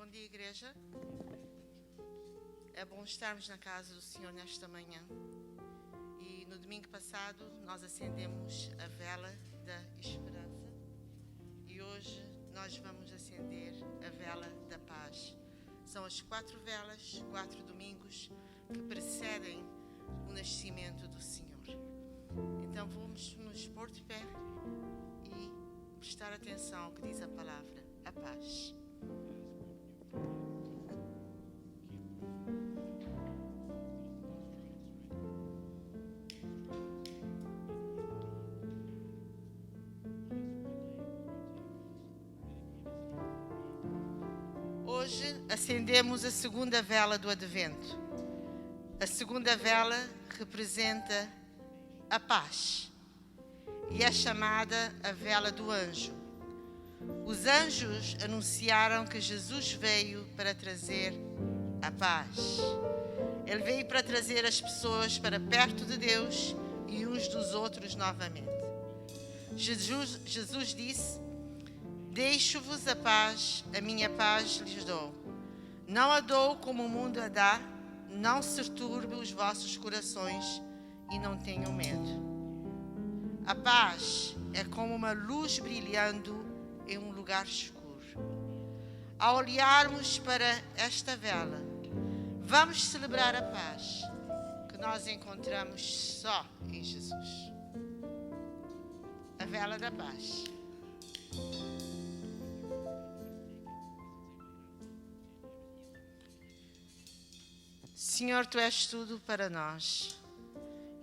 dia, igreja. É bom estarmos na casa do Senhor nesta manhã. E no domingo passado nós acendemos a vela da esperança. E hoje nós vamos acender a vela da paz. São as 4 velas, 4 domingos que precedem o nascimento do Senhor. Então vamos nos pôr de pé e prestar atenção ao que diz a palavra, a paz. Hoje acendemos a segunda vela do Advento. A segunda vela representa a paz e é chamada a vela do anjo. Os anjos anunciaram que Jesus veio para trazer a paz. Ele veio para trazer as pessoas para perto de Deus e uns dos outros novamente. Jesus disse: deixo-vos a paz, a minha paz lhes dou. Não a dou como o mundo a dá, não se turbe os vossos corações e não tenham medo. A paz é como uma luz brilhando em um lugar escuro. Ao olharmos para esta vela, vamos celebrar a paz que nós encontramos só em Jesus. A vela da paz. Senhor, Tu és tudo para nós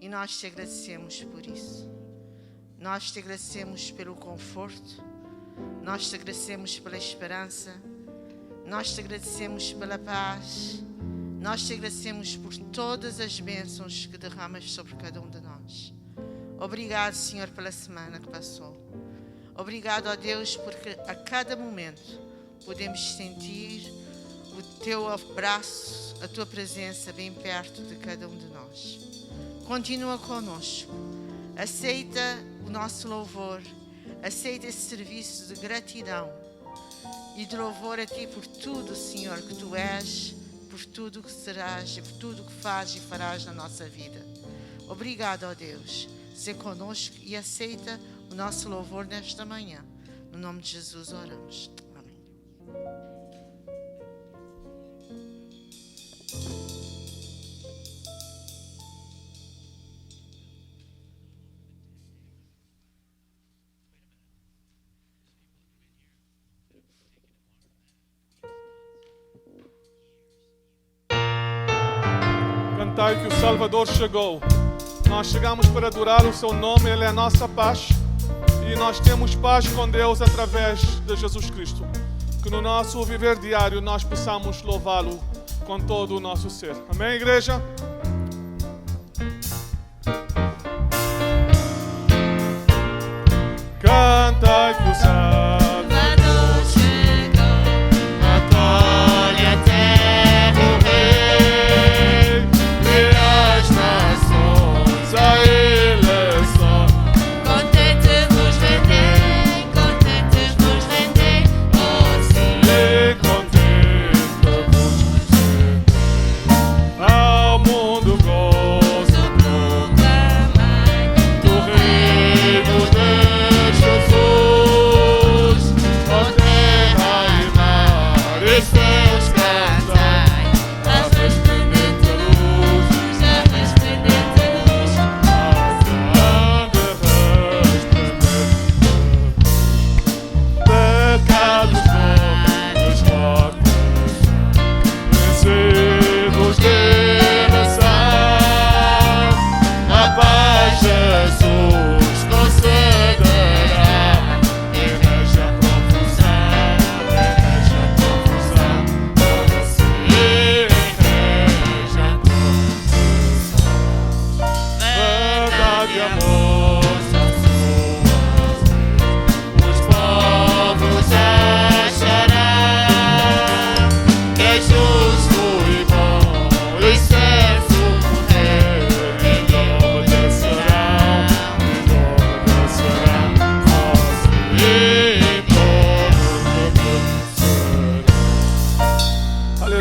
e nós Te agradecemos por isso. Nós Te agradecemos pelo conforto, nós Te agradecemos pela esperança, nós Te agradecemos pela paz, nós Te agradecemos por todas as bênçãos que derramas sobre cada um de nós. Obrigado, Senhor, pela semana que passou. Obrigado, ó Deus, porque a cada momento podemos sentir o Teu abraço, a Tua presença bem perto de cada um de nós. Continua conosco. Aceita o nosso louvor. Aceita esse serviço de gratidão e de louvor a Ti por tudo, Senhor, que Tu és, por tudo que serás e por tudo que fazes e farás na nossa vida. Obrigado, ó Deus. Seja conosco e aceita o nosso louvor nesta manhã. No nome de Jesus oramos. Cantai que o Salvador chegou. Nós chegamos para adorar o seu nome, Ele é a nossa paz. E nós temos paz com Deus através de Jesus Cristo. Que no nosso viver diário nós possamos louvá-lo com todo o nosso ser. Amém, igreja? Cantai que o Salvador chegou. Acolhe a terra o Rei. E as nações a Ele só. Contente-vos rendei, oh sim. E contente-vos ao mundo.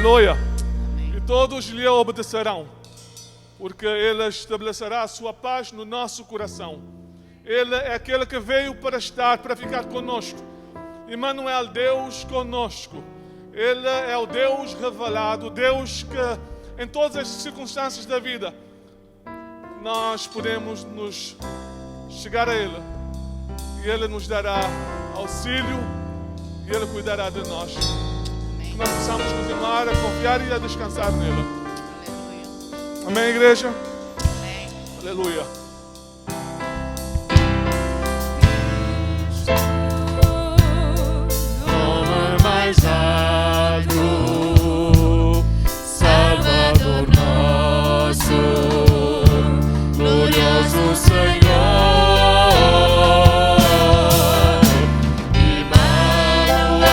Aleluia. E todos lhe obedecerão, porque Ele estabelecerá a sua paz no nosso coração. Ele é aquele que veio para estar, para ficar conosco. Emmanuel, Deus conosco. Ele é o Deus revelado, o Deus que em todas as circunstâncias da vida nós podemos nos chegar a Ele e Ele nos dará auxílio e Ele cuidará de nós. Que nós possamos continuar a confiar e a descansar nele. Aleluia. Amém, igreja? Amém. Aleluia. Nome mais alto, Salvador nosso, glorioso Senhor, Emmanuel,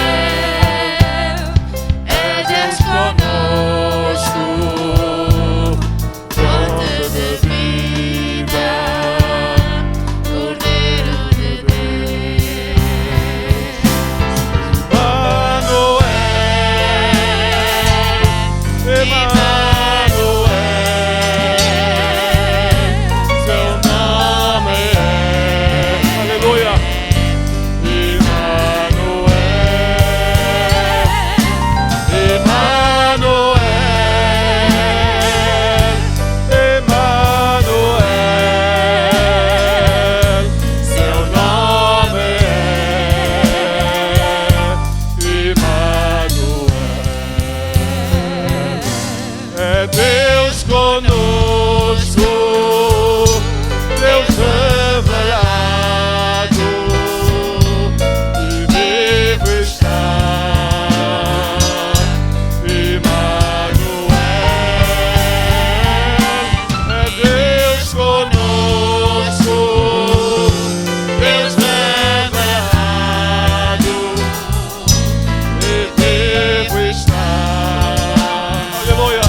é Deus conosco, fonte de vida, Cordeiro de Deus. Emmanuel, seu nome é, aleluia, Emmanuel, Emmanuel, Emmanuel, seu nome é Emmanuel. É Deus conosco, Deus revelado, e vivo está, Emmanuel. É Deus conosco, Deus revelado, e vivo está. Aleluia.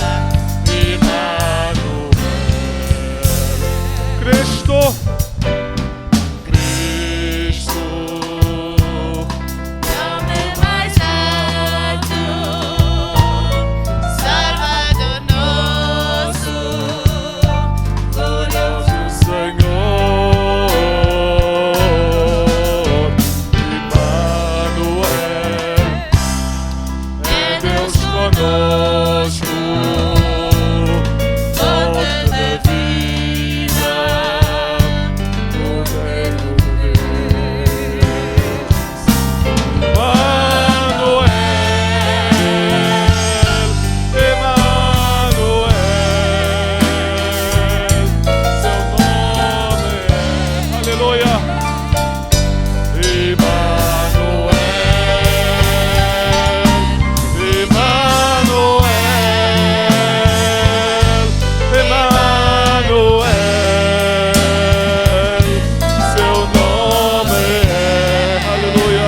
Cristo, Nome mais alto, Salvador nosso, glorioso Senhor, Emmanuel, é Deus conosco, fonte da vida, Cordeiro de Deus. Emmanuel, Emmanuel, seu nome é, aleluia, Emmanuel, Emmanuel, Emmanuel, seu nome é, aleluia,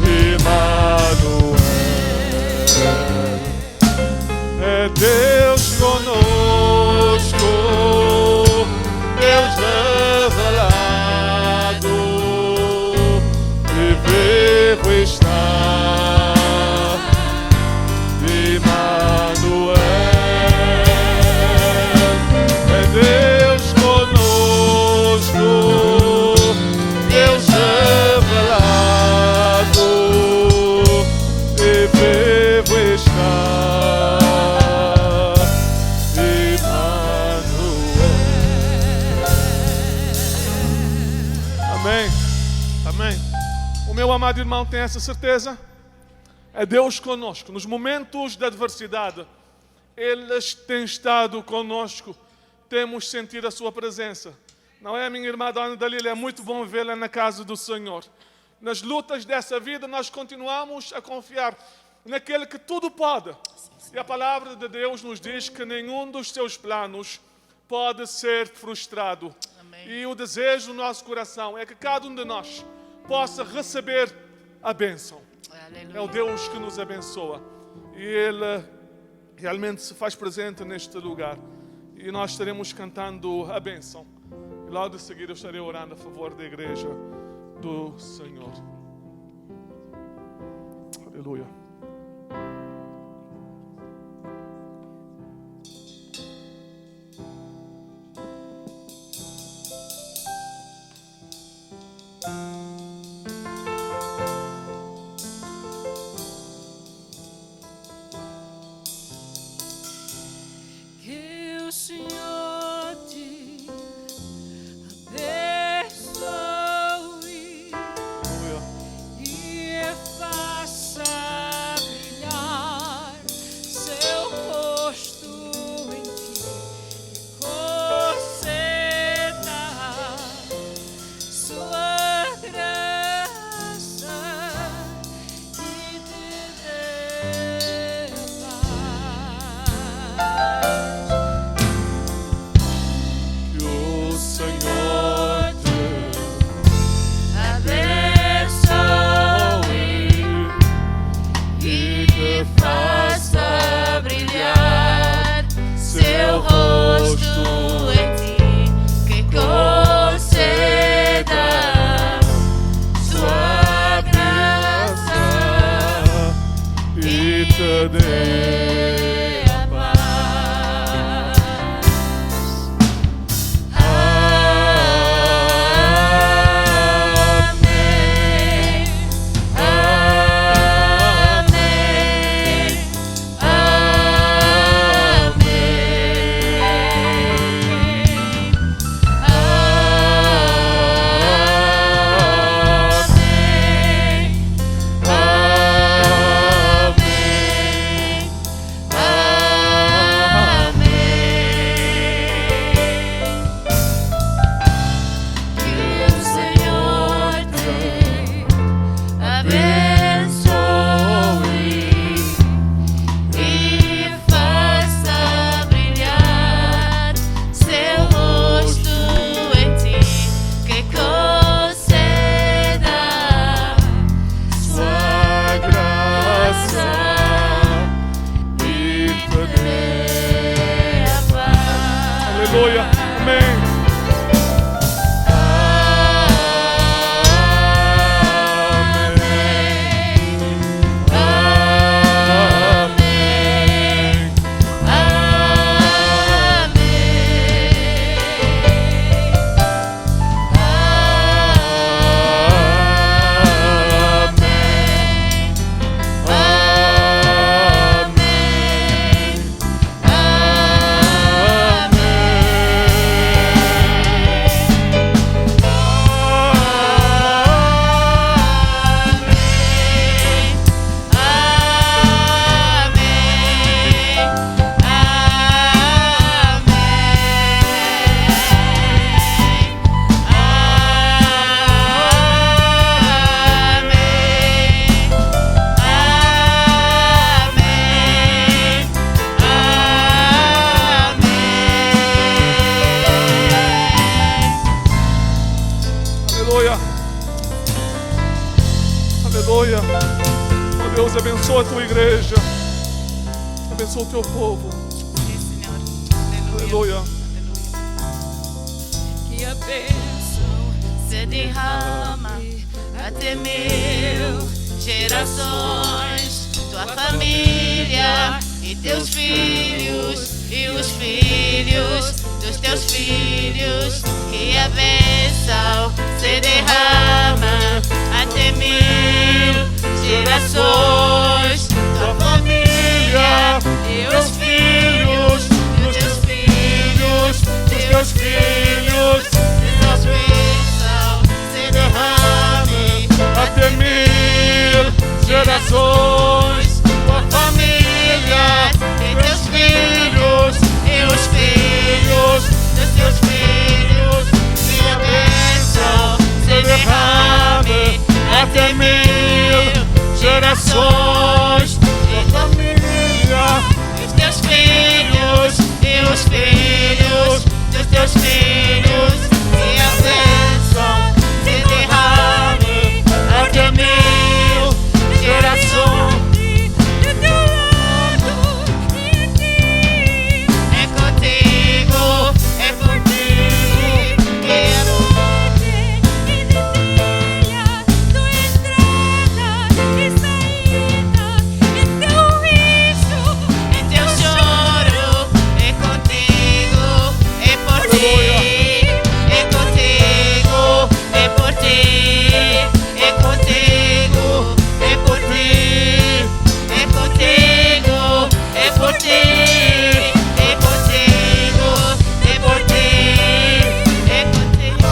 Emmanuel. É Deus conosco, Deus revelado, e vivo está, Emmanuel. É Deus conosco, Deus revelado, e vivo está, Amém. Amém. O meu amado irmão tem essa certeza? É Deus conosco. Nos momentos de adversidade, Ele tem estado conosco. Temos sentido a sua presença. Não é, minha irmã Dona Dalila? É muito bom vê-la na casa do Senhor. Nas lutas dessa vida, nós continuamos a confiar naquele que tudo pode. E a palavra de Deus nos diz que nenhum dos seus planos pode ser frustrado. Amém. E o desejo do nosso coração é que cada um de nós possa receber a bênção. Aleluia. É o Deus que nos abençoa. E Ele realmente se faz presente neste lugar. E nós estaremos cantando a bênção. E logo de seguida eu estarei orando a favor da igreja do Senhor. Aleluia. dê a paz. Amém. Amém. Aleluia. Amém. Aleluia. Oh Deus, abençoa a tua igreja. Abençoa o teu povo. Sim, Senhor. Aleluia. Que a bênção se derrama até mil gerações, tua família e teus filhos e os filhos dos teus filhos. Que a bênção se derrama até mil gerações, tua família e os filhos dos teus filhos, dos teus filhos. Tua bênção se derrame Até 1000 gerações, tua família e teus filhos e os filhos dos teus filhos. Que a bênção se derrame até 1000 gerações, e tua família e os teus filhos e os filhos dos teus filhos. Que a bênção se derrame até 1000 gerações. É contigo, é por ti que é teu choro, é contigo, é por ti, é contigo, é por ti, é contigo, é por ti, é contigo, é por ti, é contigo, é por ti, é contigo.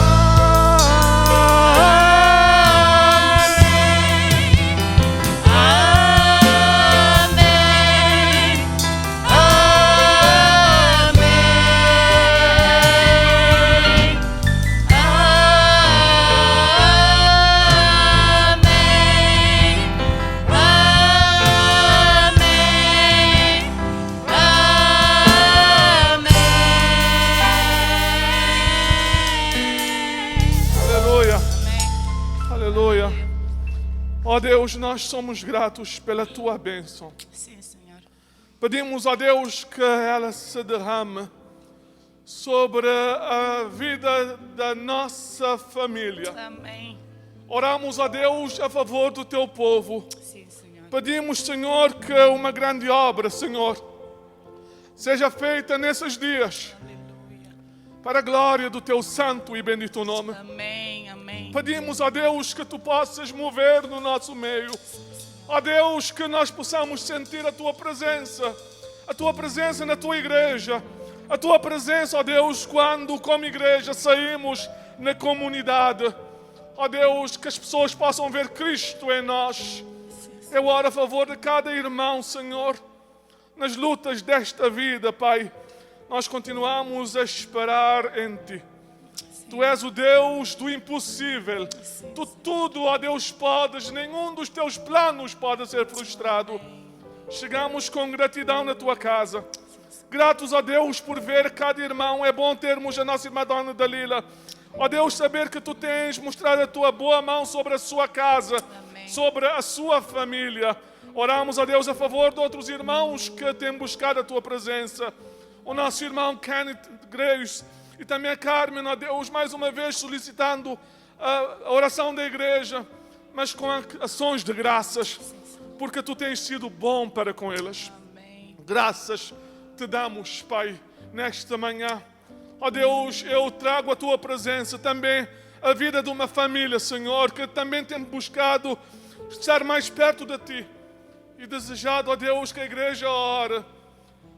aleluia, aleluia. Ó Deus, nós somos gratos pela tua bênção. Sim, Senhor. Pedimos a Deus que ela se derrame sobre a vida da nossa família. Amém. Oramos a Deus a favor do teu povo. Sim, Senhor. Pedimos, Senhor, que uma grande obra, Senhor, seja feita nesses dias, para a glória do Teu santo e bendito nome. Amém, amém. Pedimos, ó Deus, que Tu possas mover no nosso meio. Ó Deus, que nós possamos sentir a Tua presença na Tua igreja, a Tua presença, ó Deus, quando como igreja saímos na comunidade. Ó Deus, que as pessoas possam ver Cristo em nós. Eu oro a favor de cada irmão, Senhor, nas lutas desta vida, Pai. Nós continuamos a esperar em Ti. Tu és o Deus do impossível. Tu tudo, ó Deus, podes. Nenhum dos Teus planos pode ser frustrado. Chegamos com gratidão na Tua casa. Gratos, ó Deus, por ver cada irmão. É bom termos a nossa irmã Dona Dalila. Ó Deus, saber que Tu tens mostrado a Tua boa mão sobre a sua casa, sobre a sua família. Oramos, ó Deus, a favor de outros irmãos que têm buscado a Tua presença. O nosso irmão Kenneth Grace e também a Carmen, ó Deus, mais uma vez solicitando a oração da igreja, mas com ações de graças, porque Tu tens sido bom para com elas. Graças Te damos, Pai, nesta manhã. Ó Deus, eu trago a Tua presença também, a vida de uma família, Senhor, que também tem buscado estar mais perto de Ti e desejado, ó Deus, que a igreja ore.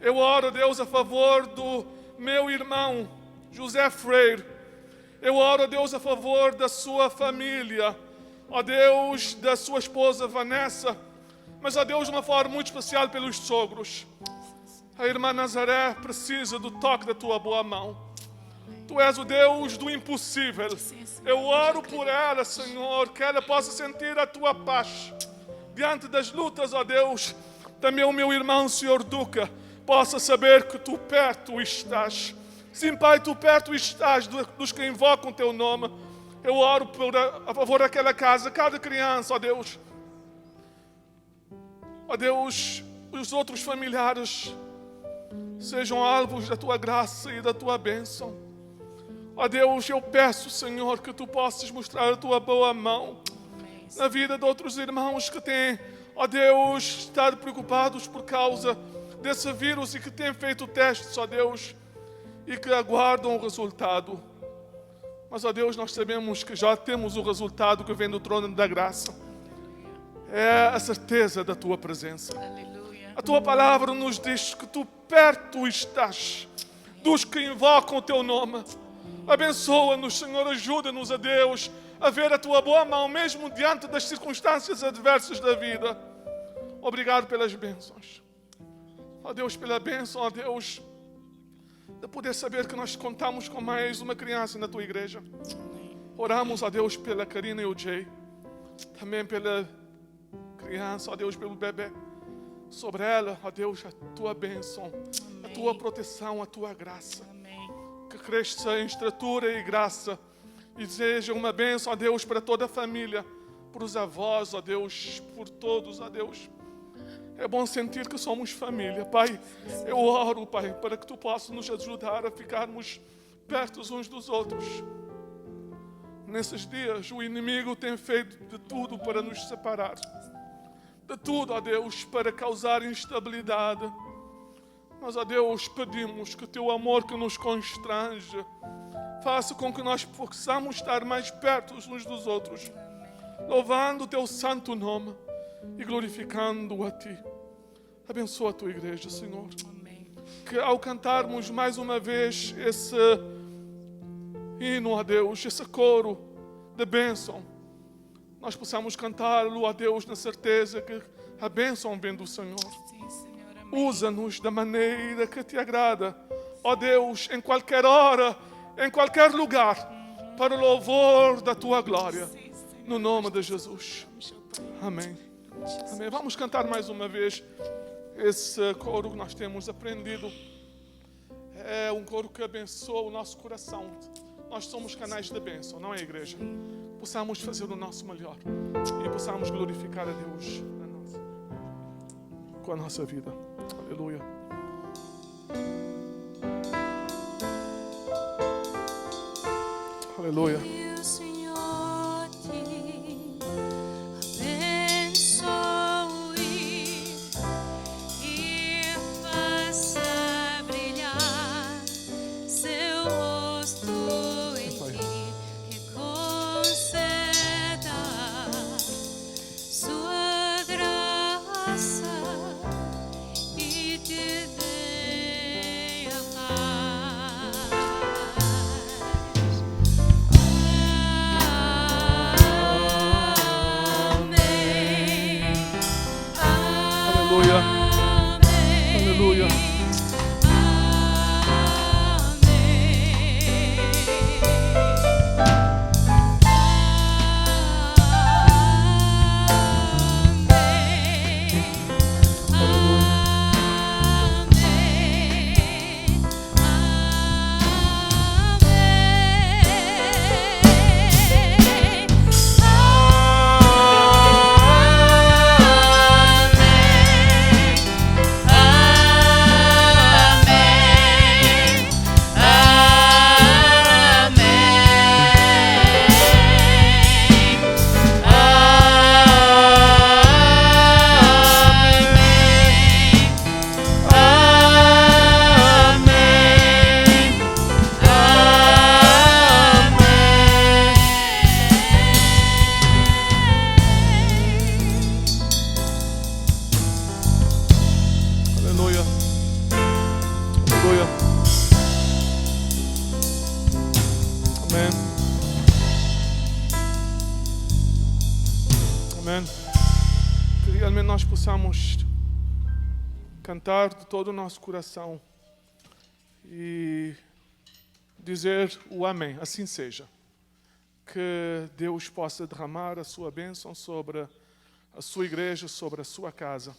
Eu oro, Deus, a favor do meu irmão José Freire. Eu oro, Deus, a favor da sua família. Ó Deus, da sua esposa Vanessa. Mas, ó Deus, de uma forma muito especial pelos sogros. A irmã Nazaré precisa do toque da Tua boa mão. Tu és o Deus do impossível. Eu oro por ela, Senhor, que ela possa sentir a Tua paz. Diante das lutas, ó Deus, também o meu irmão, Senhor Duca, possa saber que Tu perto estás. Sim, Pai, Tu perto estás dos que invocam Teu nome. Eu oro a favor daquela casa, cada criança, ó Deus. Ó Deus, os outros familiares sejam alvos da Tua graça e da Tua bênção. Ó Deus, eu peço, Senhor, que Tu possas mostrar a Tua boa mão na vida de outros irmãos que têm, ó Deus, estado preocupados por causa desse vírus e que têm feito testes, ó Deus, e que aguardam o resultado. Mas, ó Deus, nós sabemos que já temos o resultado que vem do trono da graça. É a certeza da Tua presença. Aleluia. A Tua palavra nos diz que Tu perto estás dos que invocam o Teu nome. Abençoa-nos, Senhor, ajuda-nos, a Deus, a ver a Tua boa mão, mesmo diante das circunstâncias adversas da vida. Obrigado pelas bênçãos. Ó Deus, pela bênção, ó Deus, de poder saber que nós contamos com mais uma criança na Tua igreja. Oramos, ó Deus, pela Karina e o Jay. Também pela criança, ó Deus, pelo bebê. Sobre ela, ó Deus, a Tua bênção, a Tua proteção, a Tua graça. Amém. Que cresça em estatura e graça. E seja uma bênção, ó Deus, para toda a família. Por os avós, ó Deus, por todos, ó Deus. É bom sentir que somos família. Pai, eu oro, Pai, para que Tu possas nos ajudar a ficarmos perto uns dos outros. Nesses dias, o inimigo tem feito de tudo para nos separar. De tudo, ó Deus, para causar instabilidade. Mas, ó Deus, pedimos que Teu amor que nos constrange faça com que nós possamos estar mais perto uns dos outros, louvando o Teu santo nome e glorificando a Ti. Abençoa a Tua igreja, Senhor. Amém. Que ao cantarmos mais uma vez esse hino a Deus, esse coro de bênção, nós possamos cantá-lo a Deus na certeza que a bênção vem do Senhor. Sim, Senhor. Amém. Usa-nos da maneira que Te agrada, ó Deus, em qualquer hora, em qualquer lugar, para o louvor da Tua glória. Sim, Senhor. No nome de Jesus. Amém. Jesus. Amém. Vamos cantar mais uma vez esse coro que nós temos aprendido. É um coro que abençoa o nosso coração. Nós somos canais de bênção, não é, igreja? Possamos fazer o nosso melhor e possamos glorificar a Deus com a nossa vida. Aleluia. Aleluia. Que o Senhor te abençoe Aleluia. Aleluia. Que realmente nós possamos cantar de todo o nosso coração e dizer o amém, assim seja. Que Deus possa derramar a sua bênção sobre a sua igreja, sobre a sua casa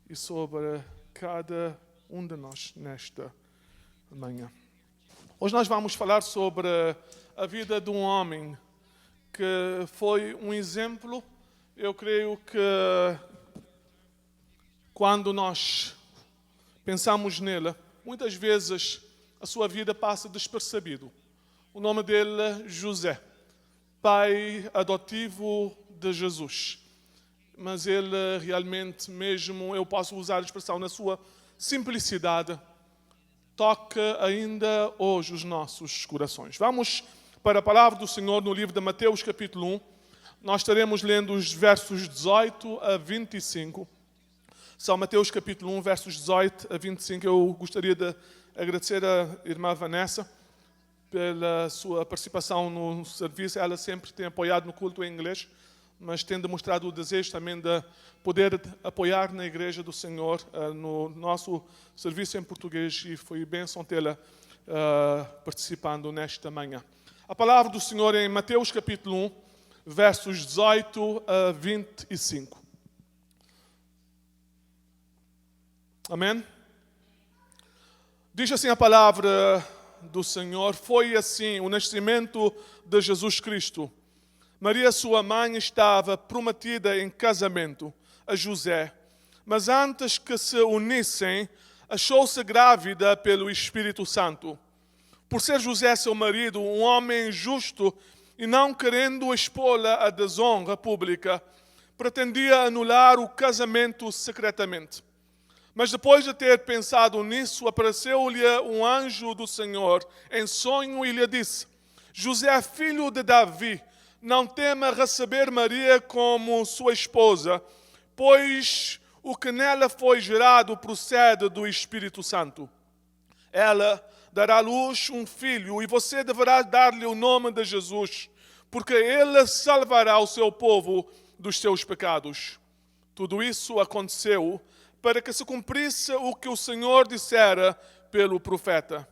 e sobre cada um de nós nesta manhã. Hoje nós vamos falar sobre a vida de um homem que foi um exemplo. Eu creio que quando nós pensamos nele, muitas vezes a sua vida passa despercebido. O nome dele é José, pai adotivo de Jesus. Mas ele realmente, mesmo eu posso usar a expressão na sua simplicidade, toca ainda hoje os nossos corações. Vamos para a palavra do Senhor no livro de Mateus capítulo 1. Nós estaremos lendo os versos 18 a 25. São Mateus capítulo 1, versos 18 a 25. Eu gostaria de agradecer à irmã Vanessa pela sua participação no serviço. Ela sempre tem apoiado no culto em inglês, mas tem demonstrado o desejo também de poder apoiar na igreja do Senhor no nosso serviço em português, e foi bênção tê-la participando nesta manhã. A palavra do Senhor é em Mateus capítulo 1, versos 18 a 25. Amém? Diz assim a palavra do Senhor: foi assim o nascimento de Jesus Cristo. Maria, sua mãe, estava prometida em casamento a José, mas antes que se unissem, achou-se grávida pelo Espírito Santo. Por ser José seu marido um homem justo e não querendo expô-la à desonra pública, pretendia anular o casamento secretamente. Mas depois de ter pensado nisso, apareceu-lhe um anjo do Senhor em sonho e lhe disse: José, filho de Davi, não tema receber Maria como sua esposa, pois o que nela foi gerado procede do Espírito Santo. Ela dará à luz um filho e você deverá dar-lhe o nome de Jesus, porque ele salvará o seu povo dos seus pecados. Tudo isso aconteceu para que se cumprisse o que o Senhor dissera pelo profeta: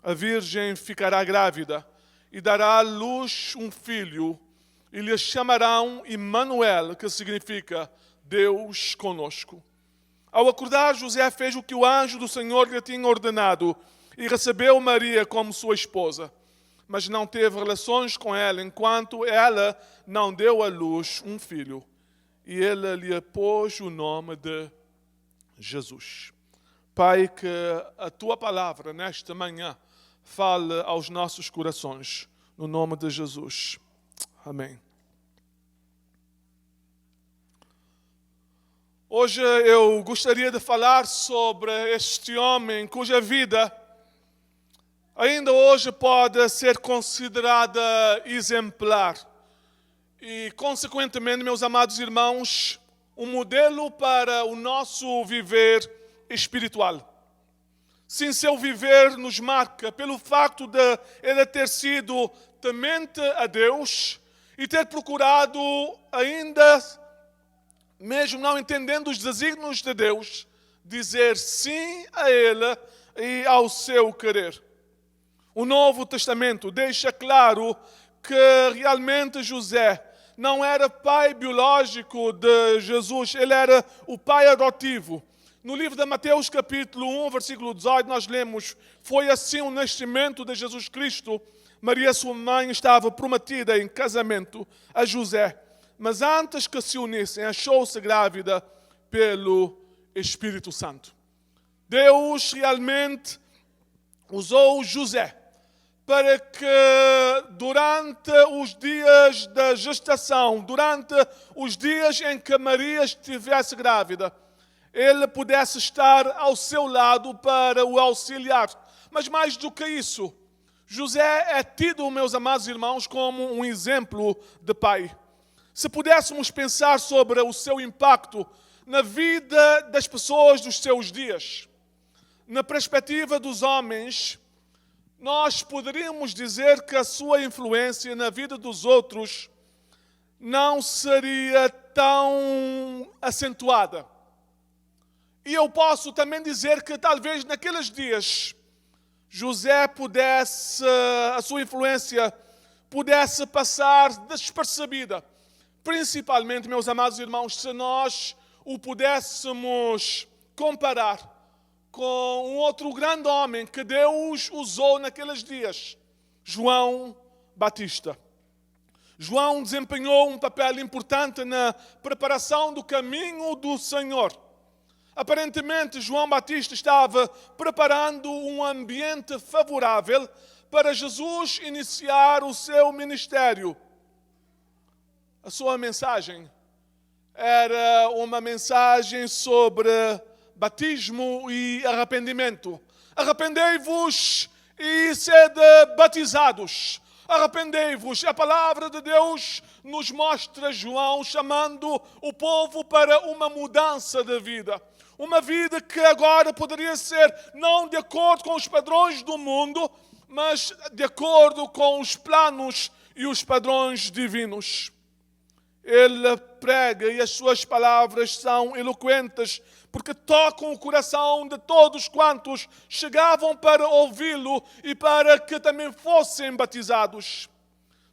a virgem ficará grávida e dará à luz um filho, e lhe chamarão Emanuel, que significa Deus conosco. Ao acordar, José fez o que o anjo do Senhor lhe tinha ordenado e recebeu Maria como sua esposa, mas não teve relações com ela enquanto ela não deu à luz um filho, e ele lhe pôs o nome de Jesus. Pai, que a tua palavra nesta manhã fale aos nossos corações, no nome de Jesus. Amém. Hoje eu gostaria de falar sobre este homem cuja vida ainda hoje pode ser considerada exemplar e, consequentemente, meus amados irmãos, um modelo para o nosso viver espiritual. Sim, seu viver nos marca pelo facto de ele ter sido temente a Deus e ter procurado ainda mesmo não entendendo os desígnios de Deus, dizer sim a Ele e ao seu querer. O Novo Testamento deixa claro que realmente José não era pai biológico de Jesus, ele era o pai adotivo. No livro de Mateus, capítulo 1, versículo 18, nós lemos: foi assim o nascimento de Jesus Cristo. Maria, sua mãe, estava prometida em casamento a José, mas antes que se unissem, achou-se grávida pelo Espírito Santo. Deus realmente usou José para que durante os dias da gestação, durante os dias em que Maria estivesse grávida, ele pudesse estar ao seu lado para o auxiliar. Mas mais do que isso, José é tido, meus amados irmãos, como um exemplo de pai. Se pudéssemos pensar sobre o seu impacto na vida das pessoas dos seus dias, na perspectiva dos homens, nós poderíamos dizer que a sua influência na vida dos outros não seria tão acentuada. E eu posso também dizer que talvez naqueles dias José pudesse, a sua influência pudesse passar despercebida. Principalmente, meus amados irmãos, se nós o pudéssemos comparar com um outro grande homem que Deus usou naqueles dias, João Batista. João desempenhou um papel importante na preparação do caminho do Senhor. Aparentemente, João Batista estava preparando um ambiente favorável para Jesus iniciar o seu ministério. A sua mensagem era uma mensagem sobre batismo e arrependimento. Arrependei-vos e sede batizados. Arrependei-vos. A palavra de Deus nos mostra João chamando o povo para uma mudança de vida. Uma vida que agora poderia ser não de acordo com os padrões do mundo, mas de acordo com os planos e os padrões divinos. Ele prega e as suas palavras são eloquentes, porque tocam o coração de todos quantos chegavam para ouvi-lo e para que também fossem batizados.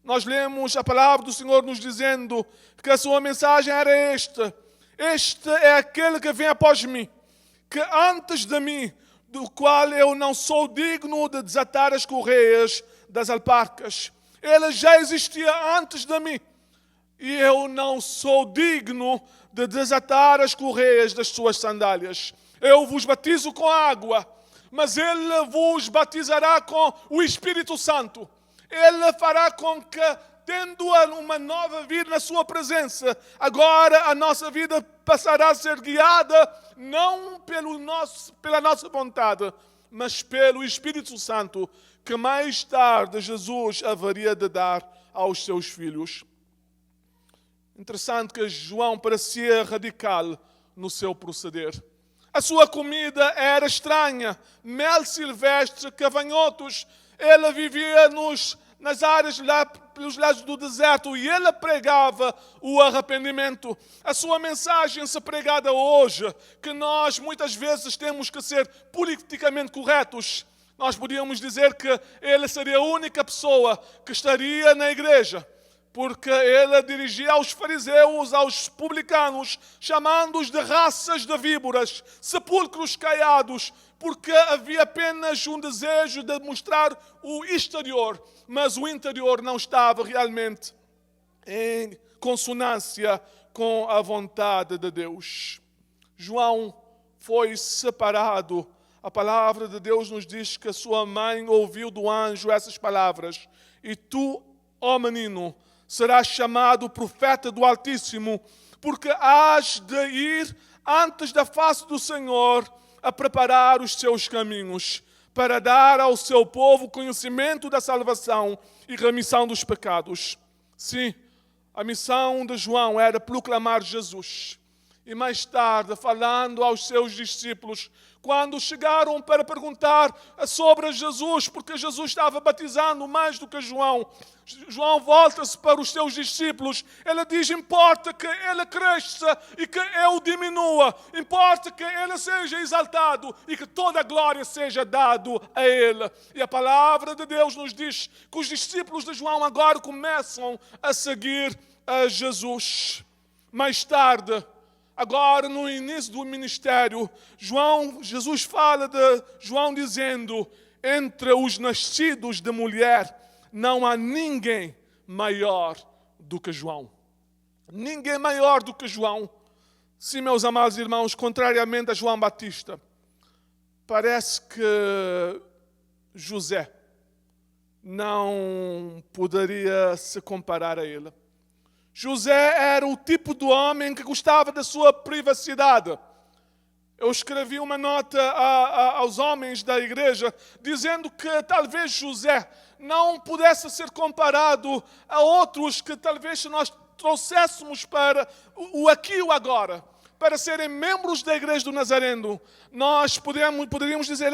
Nós lemos a palavra do Senhor nos dizendo que a sua mensagem era esta: este é aquele que vem após mim, que antes de mim, do qual eu não sou digno de desatar as correias das alparcas. Ele já existia antes de mim, e eu não sou digno de desatar as correias das suas sandálias. Eu vos batizo com água, mas Ele vos batizará com o Espírito Santo. Ele fará com que, tendo uma nova vida na sua presença, agora a nossa vida passará a ser guiada não pela nossa vontade, mas pelo Espírito Santo, que mais tarde Jesus haveria de dar aos seus filhos. Interessante que João parecia radical no seu proceder. A sua comida era estranha, mel silvestre, cavanhotos. Ele vivia nas áreas lá pelos lados do deserto e ele pregava o arrependimento. A sua mensagem, se pregada hoje, que nós muitas vezes temos que ser politicamente corretos, nós podíamos dizer que ele seria a única pessoa que estaria na igreja, porque ele dirigia aos fariseus, aos publicanos, chamando-os de raças de víboras, sepulcros caiados, porque havia apenas um desejo de mostrar o exterior, mas o interior não estava realmente em consonância com a vontade de Deus. João foi separado. A palavra de Deus nos diz que a sua mãe ouviu do anjo essas palavras: e tu, ó menino, serás chamado profeta do Altíssimo, porque hás de ir antes da face do Senhor a preparar os seus caminhos, para dar ao seu povo conhecimento da salvação e remissão dos pecados. Sim, a missão de João era proclamar Jesus. E mais tarde, falando aos seus discípulos, quando chegaram para perguntar sobre Jesus, porque Jesus estava batizando mais do que João, João volta-se para os seus discípulos. Ele diz: importa que ele cresça e que eu diminua. Importa que ele seja exaltado e que toda a glória seja dado a ele. E a palavra de Deus nos diz que os discípulos de João agora começam a seguir a Jesus. Mais tarde, agora no início do ministério, Jesus fala de João dizendo: entre os nascidos de mulher não há ninguém maior do que João. Ninguém maior do que João. Sim, meus amados irmãos, contrariamente a João Batista, parece que José não poderia se comparar a ele. José era o tipo de homem que gostava da sua privacidade. Eu escrevi uma nota aos homens da igreja dizendo que talvez José não pudesse ser comparado a outros que talvez se nós trouxéssemos para o aqui e o agora, para serem membros da igreja do Nazareno, nós poderíamos dizer: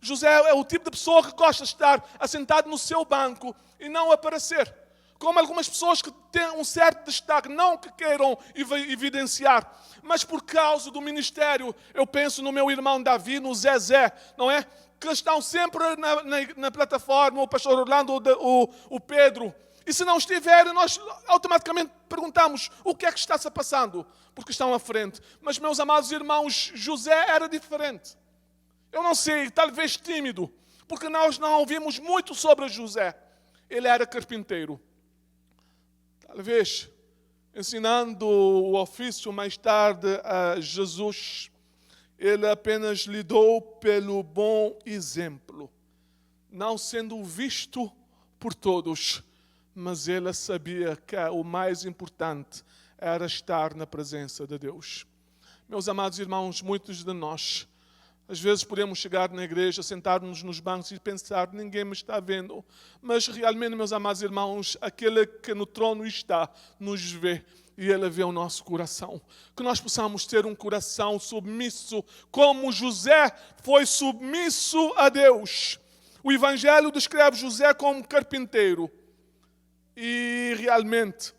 José é o tipo de pessoa que gosta de estar assentado no seu banco e não aparecer. Como algumas pessoas que têm um certo destaque, não que queiram evidenciar, mas por causa do ministério. Eu penso no meu irmão Davi, no Zezé, não é? Que estão sempre na plataforma, o pastor Orlando, o Pedro. E se não estiverem, nós automaticamente perguntamos: o que é que está se passando? Porque estão à frente. Mas, meus amados irmãos, José era diferente. Eu não sei, talvez tímido, porque nós não ouvimos muito sobre José. Ele era carpinteiro. Talvez ensinando o ofício mais tarde a Jesus, ele apenas lidou pelo bom exemplo, não sendo visto por todos, mas ele sabia que o mais importante era estar na presença de Deus. Meus amados irmãos, muitos de nós, às vezes podemos chegar na igreja, sentar-nos nos bancos e pensar: ninguém me está vendo. Mas realmente, meus amados irmãos, aquele que no trono está, nos vê. E Ele vê o nosso coração. Que nós possamos ter um coração submisso, como José foi submisso a Deus. O Evangelho descreve José como carpinteiro. E realmente,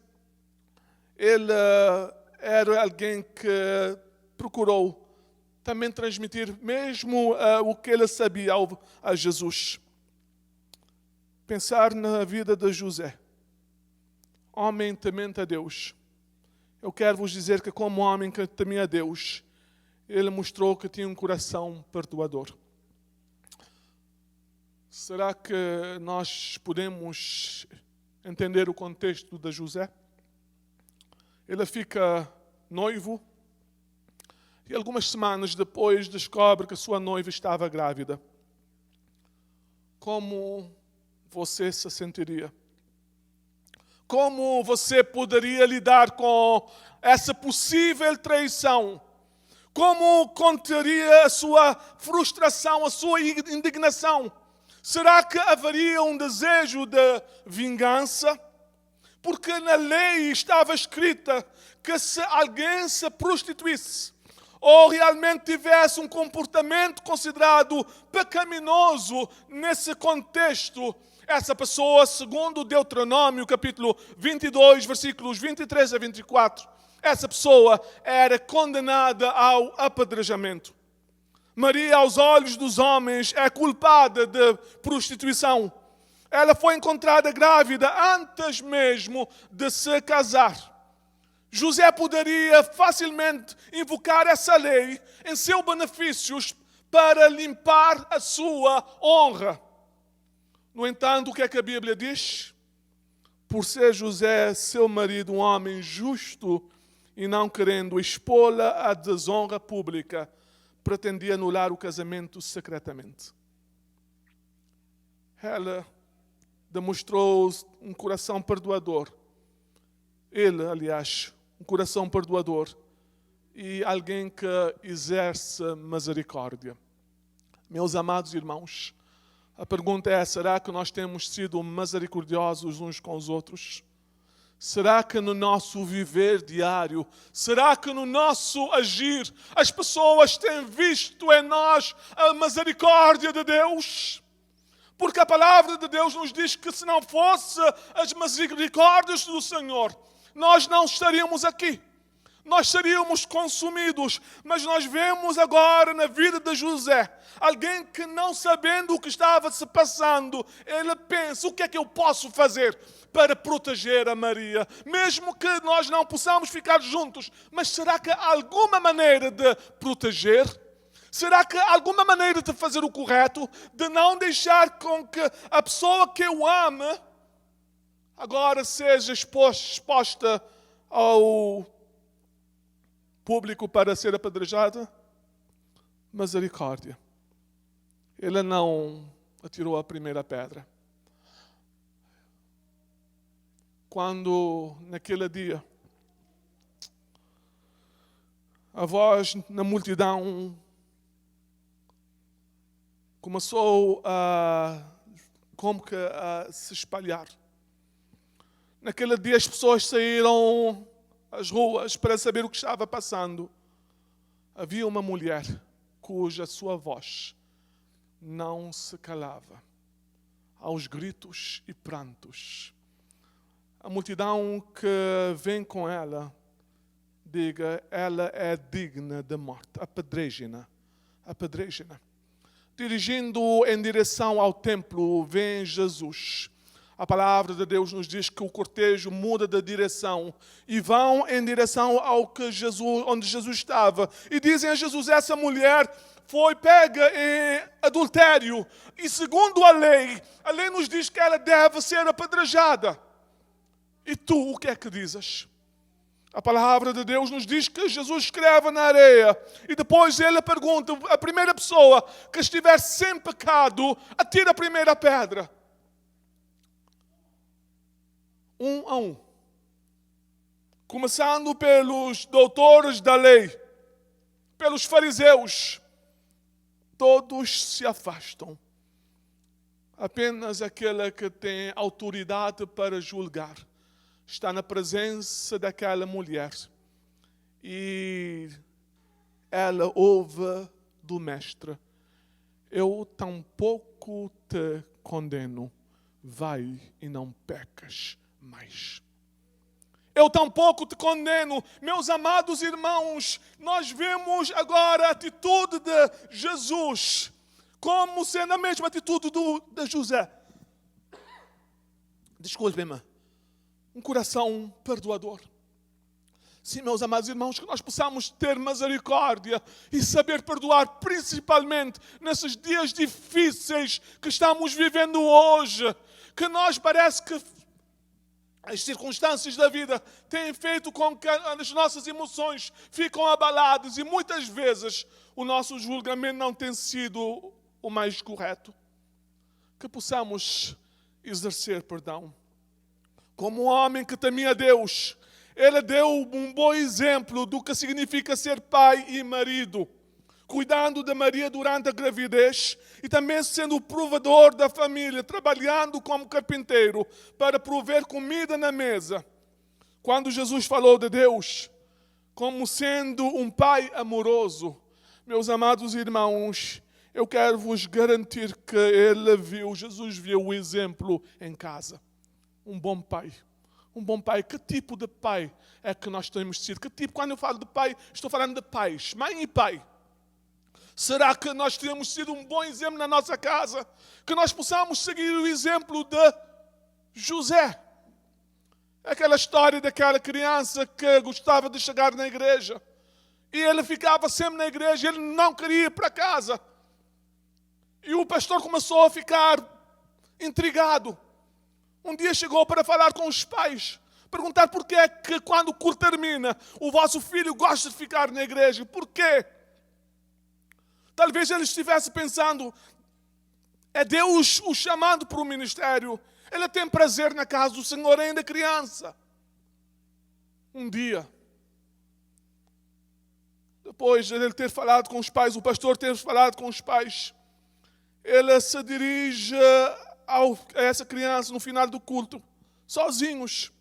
ele era alguém que procurou também transmitir mesmo o que ele sabia a Jesus. Pensar na vida de José, homem temente a Deus. Eu quero vos dizer que, como homem que temia a Deus, ele mostrou que tinha um coração perdoador. Será que nós podemos entender o contexto de José? Ele fica noivo e algumas semanas depois descobre que sua noiva estava grávida. Como você se sentiria? Como você poderia lidar com essa possível traição? Como conteria a sua frustração, a sua indignação? Será que haveria um desejo de vingança? Porque na lei estava escrita que se alguém se prostituísse ou realmente tivesse um comportamento considerado pecaminoso nesse contexto, essa pessoa, segundo Deuteronômio, capítulo 22, versículos 23 a 24, essa pessoa era condenada ao apedrejamento. Maria, aos olhos dos homens, é culpada de prostituição. Ela foi encontrada grávida antes mesmo de se casar. José poderia facilmente invocar essa lei em seu benefício para limpar a sua honra. No entanto, o que é que a Bíblia diz? Por ser José, seu marido, um homem justo e não querendo expô-la à desonra pública, pretendia anular o casamento secretamente. Ela demonstrou um coração perdoador. Ele, aliás, um coração perdoador e alguém que exerce misericórdia. Meus amados irmãos, a pergunta é: será que nós temos sido misericordiosos uns com os outros? Será que no nosso viver diário, será que no nosso agir, as pessoas têm visto em nós a misericórdia de Deus? Porque a palavra de Deus nos diz que se não fosse as misericórdias do Senhor, nós não estaríamos aqui. Nós seríamos consumidos. Mas nós vemos agora na vida de José, alguém que não sabendo o que estava se passando, ele pensa, o que é que eu posso fazer para proteger a Maria? Mesmo que nós não possamos ficar juntos, mas será que há alguma maneira de proteger? Será que há alguma maneira de fazer o correto? De não deixar com que a pessoa que eu ame agora seja exposta ao público para ser apedrejada? Misericórdia. Ele não atirou a primeira pedra. Quando, naquele dia, a voz na multidão começou a se espalhar. Naquele dia as pessoas saíram às ruas para saber o que estava passando. Havia uma mulher cuja sua voz não se calava, aos gritos e prantos. A multidão que vem com ela, diga, ela é digna de morte. Apedrejem-na. Dirigindo em direção ao templo, vem Jesus. A palavra de Deus nos diz que o cortejo muda de direção e vão em direção ao que onde Jesus estava. E dizem a Jesus, essa mulher foi pega em adultério. E segundo a lei nos diz que ela deve ser apedrejada. E tu, o que é que dizes? A palavra de Deus nos diz que Jesus escreve na areia. E depois ele pergunta, a primeira pessoa que estiver sem pecado, atira a primeira pedra. 1 a 1. Começando pelos doutores da lei, pelos fariseus, todos se afastam. Apenas aquele que tem autoridade para julgar está na presença daquela mulher. E ela ouve do mestre, eu tampouco te condeno, vai e não pecas mais. Eu tampouco te condeno. Meus amados irmãos, nós vemos agora a atitude de Jesus como sendo a mesma atitude de José. Desculpe-me. Um coração perdoador. Sim, meus amados irmãos, que nós possamos ter misericórdia e saber perdoar, principalmente nesses dias difíceis que estamos vivendo hoje, que nós parece que as circunstâncias da vida têm feito com que as nossas emoções ficam abaladas e muitas vezes o nosso julgamento não tem sido o mais correto. Que possamos exercer perdão. Como um homem que temia a Deus, ele deu um bom exemplo do que significa ser pai e marido, cuidando de Maria durante a gravidez e também sendo o provedor da família, trabalhando como carpinteiro para prover comida na mesa. Quando Jesus falou de Deus como sendo um pai amoroso, meus amados irmãos, eu quero vos garantir que Jesus viu o exemplo em casa. Um bom pai. Um bom pai. Que tipo de pai é que nós temos sido? Que tipo, quando eu falo de pai, estou falando de pais, mãe e pai. Será que nós temos sido um bom exemplo na nossa casa? Que nós possamos seguir o exemplo de José. Aquela história daquela criança que gostava de chegar na igreja. E ele ficava sempre na igreja, ele não queria ir para casa. E o pastor começou a ficar intrigado. Um dia chegou para falar com os pais, perguntar por que é que quando o culto termina, o vosso filho gosta de ficar na igreja. Por quê? Talvez ele estivesse pensando, é Deus o chamando para o ministério. Ele tem prazer na casa do Senhor ainda criança. Um dia, depois de ele ter falado com os pais, o pastor ter falado com os pais, ele se dirige a essa criança no final do culto, sozinhos.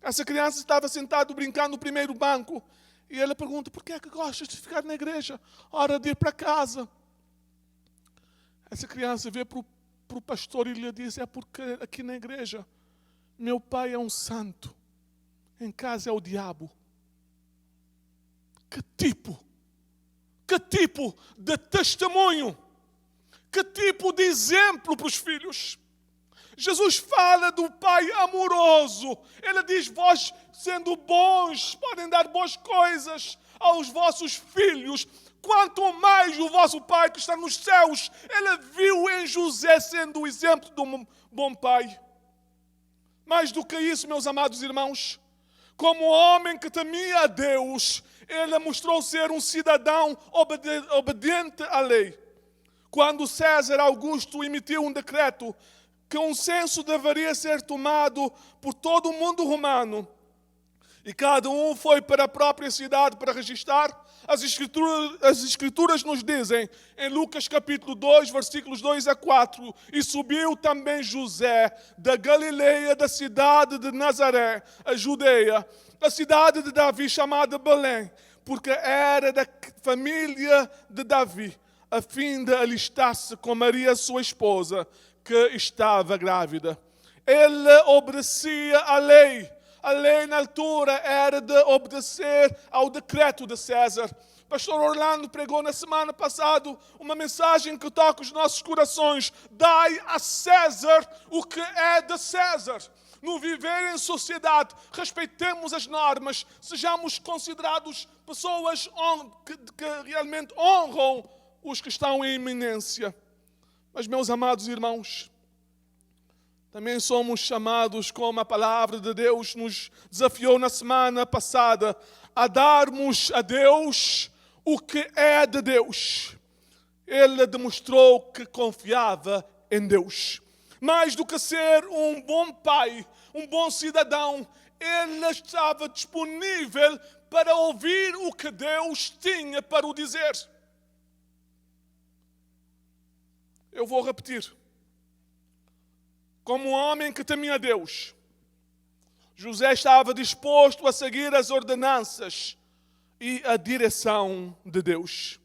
Essa criança estava sentada brincando no primeiro banco. E ele pergunta, por que é que gostas de ficar na igreja? Hora de ir para casa. Essa criança vê para o pastor e lhe diz, é porque aqui na igreja meu pai é um santo. Em casa é o diabo. Que tipo de testemunho, que tipo de exemplo para os filhos. Jesus fala do pai amoroso. Ele diz, vós sendo bons, podem dar boas coisas aos vossos filhos. Quanto mais o vosso pai que está nos céus. Ele viu em José sendo o exemplo de um bom pai. Mais do que isso, meus amados irmãos, como homem que temia a Deus, ele mostrou ser um cidadão obediente à lei. Quando César Augusto emitiu um decreto que um censo deveria ser tomado por todo o mundo romano, e cada um foi para a própria cidade para registrar, as escrituras nos dizem, em Lucas capítulo 2, versículos 2 a 4, e subiu também José da Galileia, da cidade de Nazaré, a Judeia, a cidade de Davi chamada Belém, porque era da família de Davi, a fim de alistar-se com Maria, sua esposa, que estava grávida. Ele obedecia à lei. A lei na altura era de obedecer ao decreto de César. Pastor Orlando pregou na semana passada uma mensagem que toca os nossos corações. Dai a César o que é de César. No viver em sociedade, respeitemos as normas, sejamos considerados pessoas que realmente honram os que estão em iminência. Mas, meus amados irmãos, também somos chamados, como a palavra de Deus nos desafiou na semana passada, a darmos a Deus o que é de Deus. Ele demonstrou que confiava em Deus. Mais do que ser um bom pai, um bom cidadão, ele estava disponível para ouvir o que Deus tinha para o dizer. Eu vou repetir. Como um homem que temia Deus, José estava disposto a seguir as ordenanças e a direção de Deus.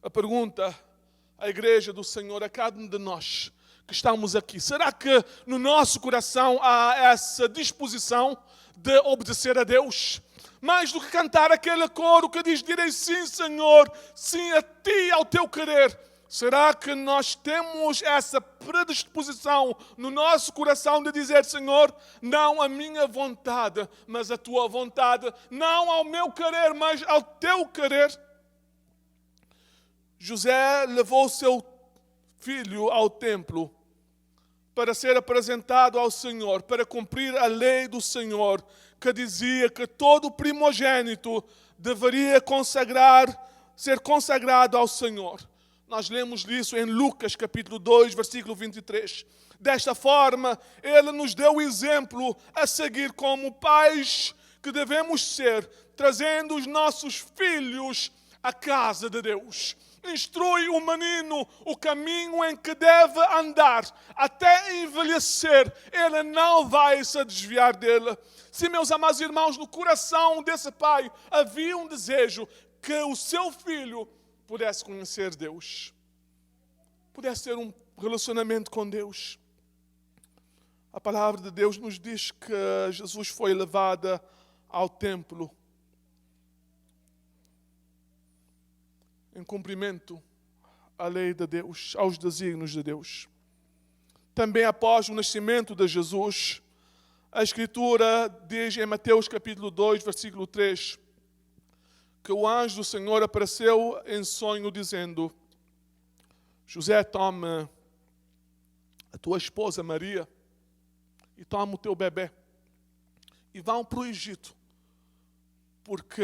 A pergunta à igreja do Senhor, a cada um de nós que estamos aqui, será que no nosso coração há essa disposição de obedecer a Deus? Mais do que cantar aquele coro que diz, direi sim, Senhor, sim a ti, ao teu querer. Será que nós temos essa predisposição no nosso coração de dizer, Senhor, não a minha vontade, mas a tua vontade, não ao meu querer, mas ao teu querer? José levou seu filho ao templo para ser apresentado ao Senhor, para cumprir a lei do Senhor, que dizia que todo primogênito deveria ser consagrado ao Senhor. Nós lemos isso em Lucas capítulo 2, versículo 23. Desta forma, ele nos deu o exemplo a seguir como pais que devemos ser, trazendo os nossos filhos à casa de Deus. Instrui o menino o caminho em que deve andar, até envelhecer, ele não vai se desviar dele. Se, meus amados irmãos, no coração desse pai havia um desejo que o seu filho pudesse conhecer Deus, pudesse ter um relacionamento com Deus. A palavra de Deus nos diz que Jesus foi levado ao templo em cumprimento à lei de Deus, aos desígnios de Deus. Também após o nascimento de Jesus, a Escritura diz em Mateus capítulo 2, versículo 3, que o anjo do Senhor apareceu em sonho dizendo, José, toma a tua esposa Maria e toma o teu bebê e vão para o Egito, porque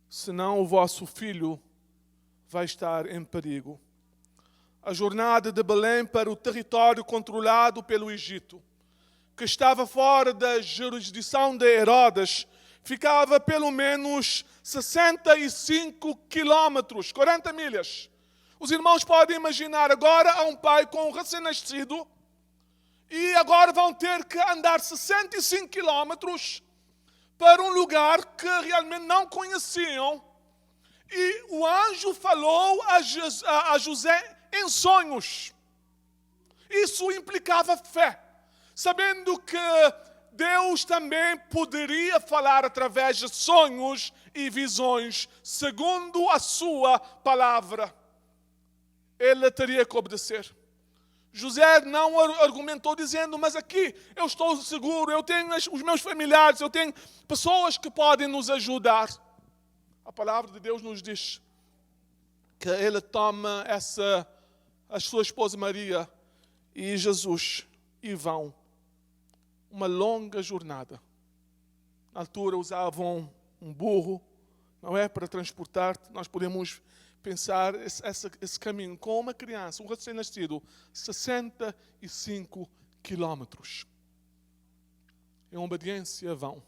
senão o vosso filho vai estar em perigo. A jornada de Belém para o território controlado pelo Egito, que estava fora da jurisdição de Herodes, ficava pelo menos 65 quilômetros, 40 milhas. Os irmãos podem imaginar agora há um pai com um recém-nascido E agora vão ter que andar 65 quilômetros para um lugar que realmente não conheciam. E o anjo falou a José em sonhos. Isso implicava fé, sabendo que Deus também poderia falar através de sonhos e visões, segundo a sua palavra. Ele teria que obedecer. José não argumentou dizendo, mas aqui eu estou seguro, eu tenho os meus familiares, eu tenho pessoas que podem nos ajudar. A palavra de Deus nos diz que ele toma a sua esposa Maria e Jesus e vão uma longa jornada. Na altura usavam um burro, não é, para transportar. Nós podemos pensar esse caminho com uma criança, um recém-nascido, 65 quilômetros. Em obediência vão.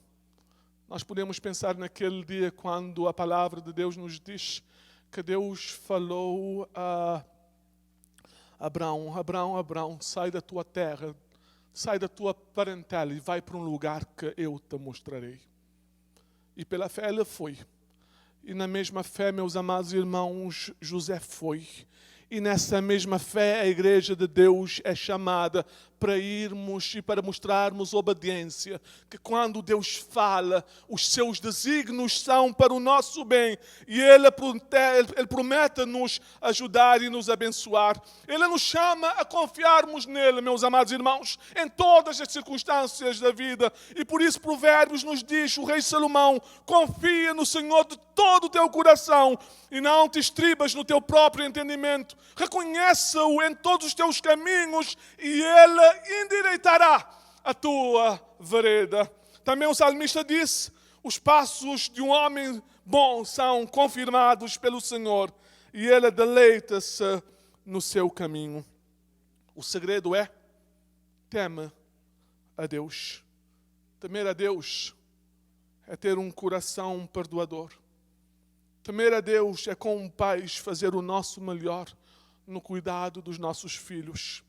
Nós podemos pensar naquele dia quando a palavra de Deus nos diz que Deus falou a Abraão, Abraão, sai da tua terra, sai da tua parentela e vai para um lugar que eu te mostrarei. E pela fé ele foi. E na mesma fé, meus amados irmãos, José foi. E nessa mesma fé, a igreja de Deus é chamada para irmos e para mostrarmos obediência. Que quando Deus fala, os seus desígnios são para o nosso bem. E Ele promete nos ajudar e nos abençoar. Ele nos chama a confiarmos nele, meus amados irmãos, em todas as circunstâncias da vida. E por isso Provérbios nos diz, o rei Salomão, confia no Senhor de todo o teu coração e não te estribas no teu próprio entendimento. Reconheça-o em todos os teus caminhos e Ele endireitará a tua vereda. Também o salmista disse, os passos de um homem bom são confirmados pelo Senhor e Ele deleita-se no seu caminho. O segredo é, teme a Deus. Temer a Deus é ter um coração perdoador. Temer a Deus é, como pais, fazer o nosso melhor no cuidado dos nossos filhos.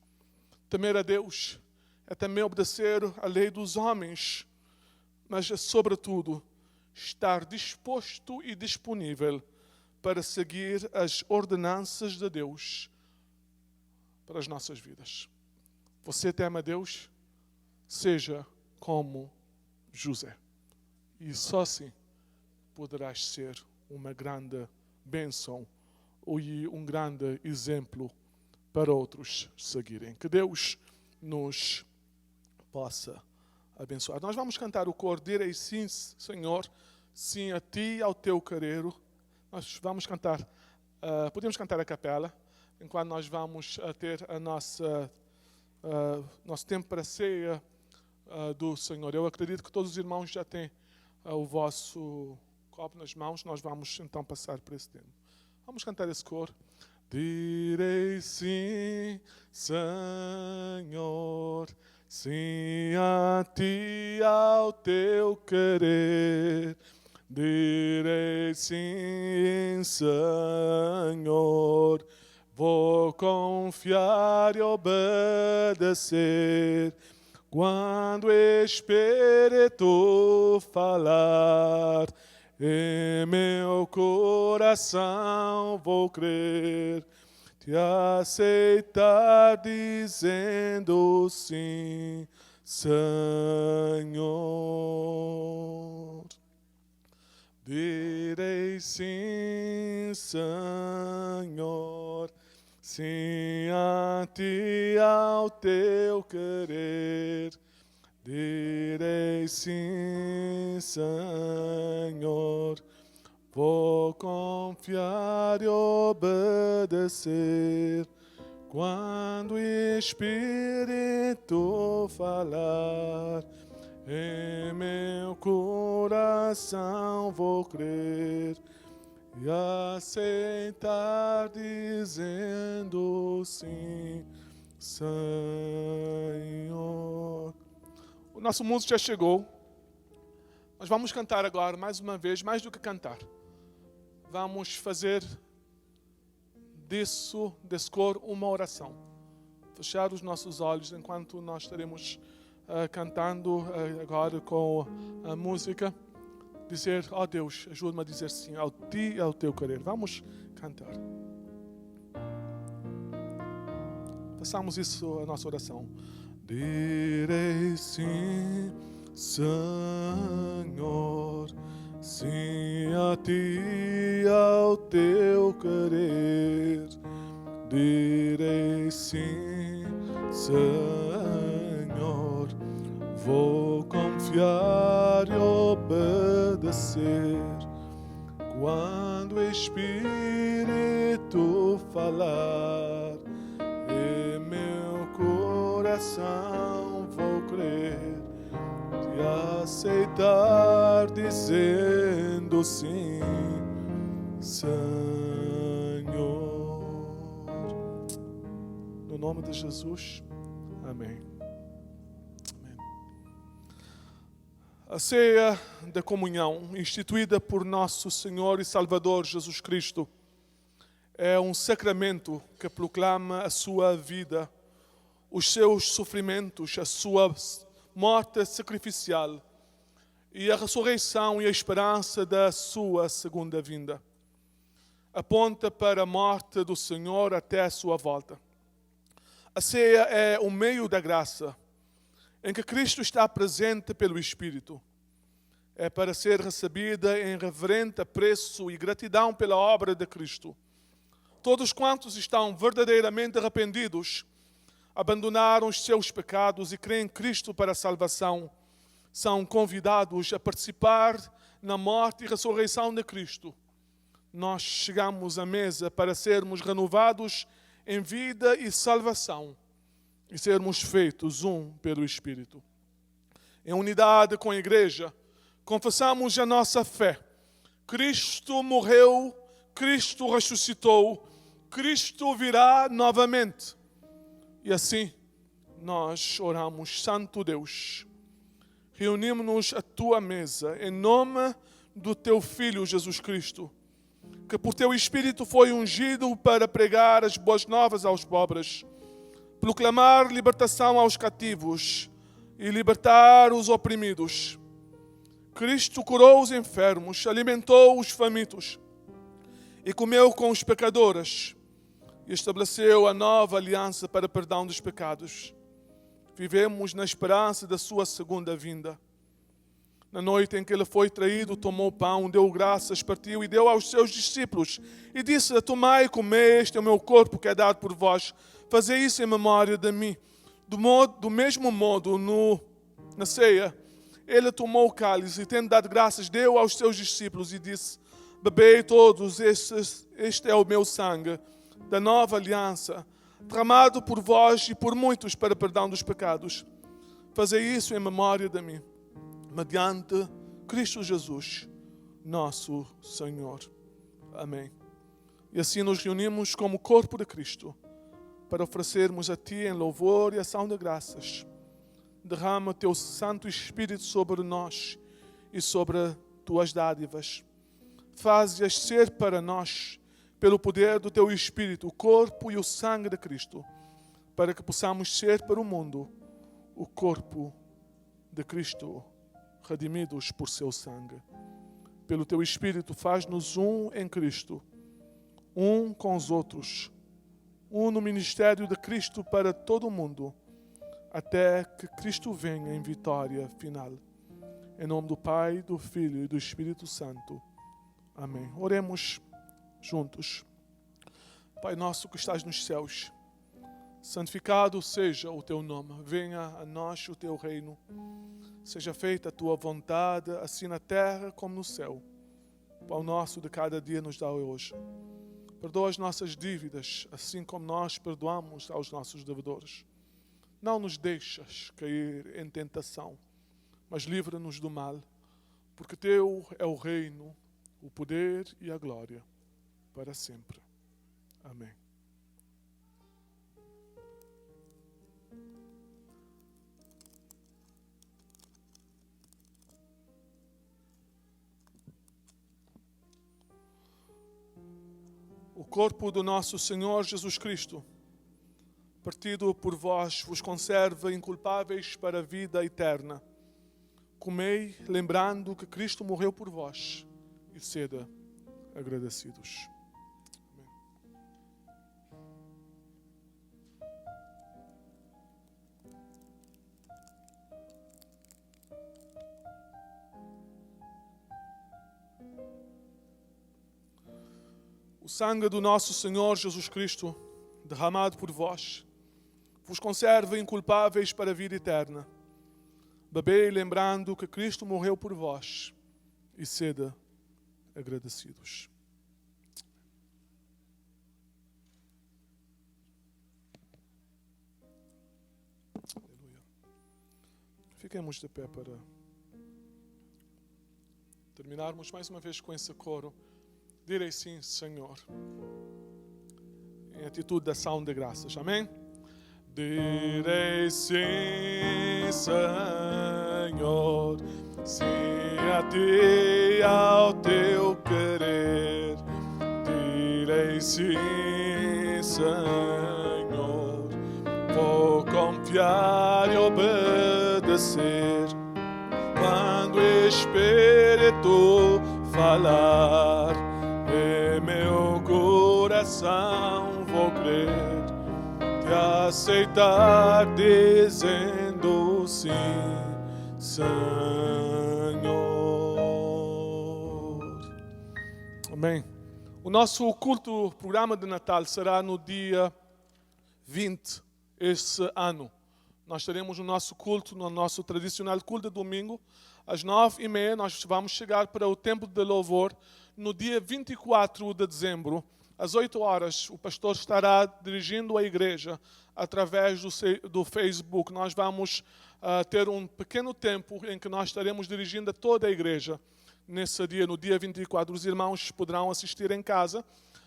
Temer a Deus é também obedecer à lei dos homens, mas é, sobretudo, estar disposto e disponível para seguir as ordenanças de Deus para as nossas vidas. Você teme a Deus? Seja como José. E só assim poderás ser uma grande bênção e um grande exemplo para outros seguirem. Que Deus nos possa abençoar. Nós vamos cantar o coro, direi sim, Senhor, sim a Ti, ao Teu querer. Nós vamos cantar, podemos cantar a capela, enquanto nós vamos ter a nosso tempo para a ceia do Senhor. Eu acredito que todos os irmãos já têm o vosso copo nas mãos. Nós vamos então passar por esse tempo. Vamos cantar esse coro. Direi sim, Senhor, sim a Ti, ao Teu querer. Direi sim, Senhor, vou confiar e obedecer. Quando o Espírito falar, em meu coração vou crer, te aceitar dizendo sim, Senhor. Direi sim, Senhor, sim a Ti, ao Teu querer. Direi sim, Senhor, vou confiar e obedecer. Quando o Espírito falar, em meu coração vou crer e aceitar dizendo sim, Senhor. O nosso músico já chegou. Nós vamos cantar agora, mais uma vez, mais do que cantar. Vamos fazer desse coro uma oração. fechar os nossos olhos enquanto nós estaremos cantando agora com a música. Dizer, ó Deus, ajuda-me a dizer sim ao ti e ao teu querer. Vamos cantar. Façamos isso a nossa oração. Direi sim, Senhor, sim a ti e ao teu querer. Direi sim, Senhor, vou confiar e obedecer. Quando o Espírito falar, em meu coração vou crer, te aceitar dizendo sim, Senhor. No nome de Jesus, amém. A ceia da comunhão, instituída por nosso Senhor e Salvador Jesus Cristo, é um sacramento que proclama a sua vida, os seus sofrimentos, a sua morte sacrificial e a ressurreição e a esperança da sua segunda vinda. Aponta para a morte do Senhor até a sua volta. A ceia é o meio da graça, em que Cristo está presente pelo Espírito. É para ser recebida em reverente apreço e gratidão pela obra de Cristo. Todos quantos estão verdadeiramente arrependidos, abandonaram os seus pecados e creem em Cristo para a salvação, são convidados a participar na morte e ressurreição de Cristo. Nós chegamos à mesa para sermos renovados em vida e salvação e sermos feitos um pelo Espírito. Em unidade com a Igreja, confessamos a nossa fé. Cristo morreu, Cristo ressuscitou, Cristo virá novamente. E assim, nós oramos, Santo Deus, reunimos-nos à tua mesa, em nome do teu Filho Jesus Cristo, que por teu Espírito foi ungido para pregar as boas novas aos pobres, proclamar libertação aos cativos e libertar os oprimidos. Cristo curou os enfermos, alimentou os famintos e comeu com os pecadores e estabeleceu a nova aliança para o perdão dos pecados. Vivemos na esperança da sua segunda vinda. Na noite em que ele foi traído, tomou o pão, deu graças, partiu e deu aos seus discípulos e disse: tomai e comei, este é o meu corpo que é dado por vós. Fazei isso em memória de mim. Do mesmo modo, na ceia, ele tomou o cálice e, tendo dado graças, deu aos seus discípulos e disse: bebei todos, este é o meu sangue da nova aliança, derramado por vós e por muitos para perdão dos pecados. Fazei isso em memória de mim, mediante Cristo Jesus, nosso Senhor. Amém. E assim nos reunimos como corpo de Cristo, para oferecermos a Ti em louvor e ação de graças. Derrama o Teu Santo Espírito sobre nós e sobre Tuas dádivas. Faze-as ser para nós, pelo poder do Teu Espírito, o corpo e o sangue de Cristo, para que possamos ser para o mundo o corpo de Cristo, redimidos por Seu sangue. Pelo Teu Espírito, faz-nos um em Cristo, um com os outros, um no ministério de Cristo para todo o mundo, até que Cristo venha em vitória final. Em nome do Pai, do Filho e do Espírito Santo. Amém. Oremos juntos. Pai nosso que estás nos céus, santificado seja o Teu nome. Venha a nós o Teu reino. Seja feita a Tua vontade, assim na terra como no céu. O pão nosso de cada dia nos dá hoje. Perdoa as nossas dívidas, assim como nós perdoamos aos nossos devedores. Não nos deixas cair em tentação, mas livra-nos do mal, porque Teu é o reino, o poder e a glória, para sempre. Amém. O corpo do nosso Senhor Jesus Cristo, partido por vós, vos conserva inculpáveis para a vida eterna. Comei, lembrando que Cristo morreu por vós, e sede agradecidos. O sangue do nosso Senhor Jesus Cristo, derramado por vós, vos conserva inculpáveis para a vida eterna. Bebei lembrando que Cristo morreu por vós, e sede agradecidos. Aleluia. Fiquemos de pé para terminarmos mais uma vez com esse coro. Direi sim, Senhor, em atitude de ação de graças. Amém? Direi sim, Senhor, sim a ti, ao teu querer. Direi sim, Senhor, vou confiar e obedecer. Quando Espírito falar, em meu coração vou crer, te aceitar dizendo sim, Senhor. Amém. O nosso culto, programa de Natal, será no dia 20 este ano. Nós teremos o nosso culto, no nosso tradicional culto de domingo, às 9h30. Nós vamos chegar para o tempo de louvor no dia 24 de dezembro, às 8 horas. O pastor estará dirigindo a igreja através do Facebook. Nós vamos ter um pequeno tempo em que nós estaremos dirigindo a toda a igreja. Nesse dia, no dia 24, os irmãos poderão assistir em casa.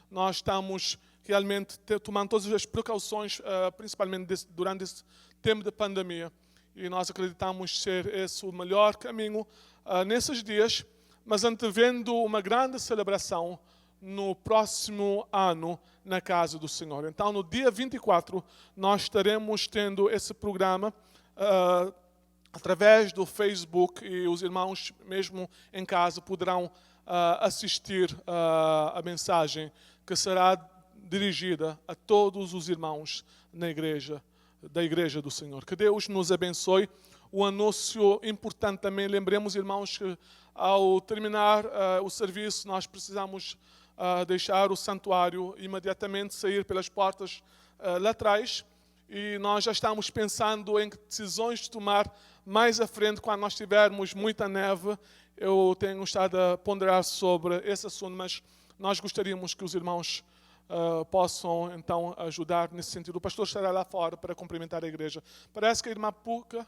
Nós estamos realmente tomando todas as precauções, principalmente durante esse tempo de pandemia. E nós acreditamos ser esse o melhor caminho nesses dias, mas antevendo uma grande celebração no próximo ano na casa do Senhor. Então, no dia 24, nós estaremos tendo esse programa através do Facebook, e os irmãos mesmo em casa poderão assistir a mensagem que será dirigida a todos os irmãos na igreja, da igreja do Senhor. Que Deus nos abençoe. O anúncio importante também, lembremos, irmãos, que ao terminar o serviço nós precisamos deixar o santuário, imediatamente sair pelas portas laterais, e nós já estamos pensando em que decisões tomar mais à frente quando nós tivermos muita neve. Eu tenho estado a ponderar sobre esse assunto, mas nós gostaríamos que os irmãos possam então ajudar nesse sentido. O pastor estará lá fora para cumprimentar a igreja. Parece que a irmã Puca...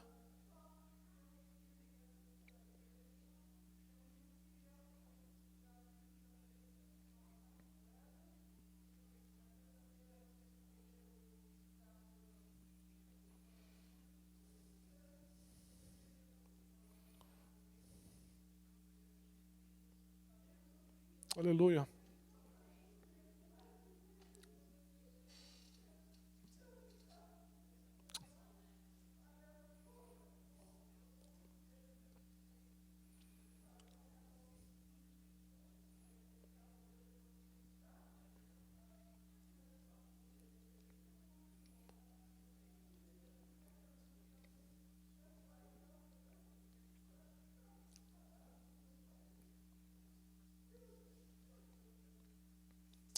Aleluia.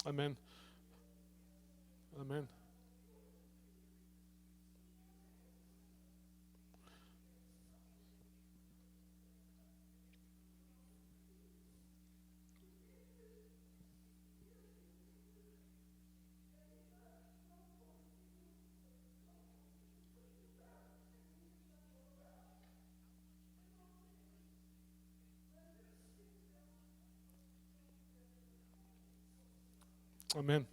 Amém. Amém. Amém.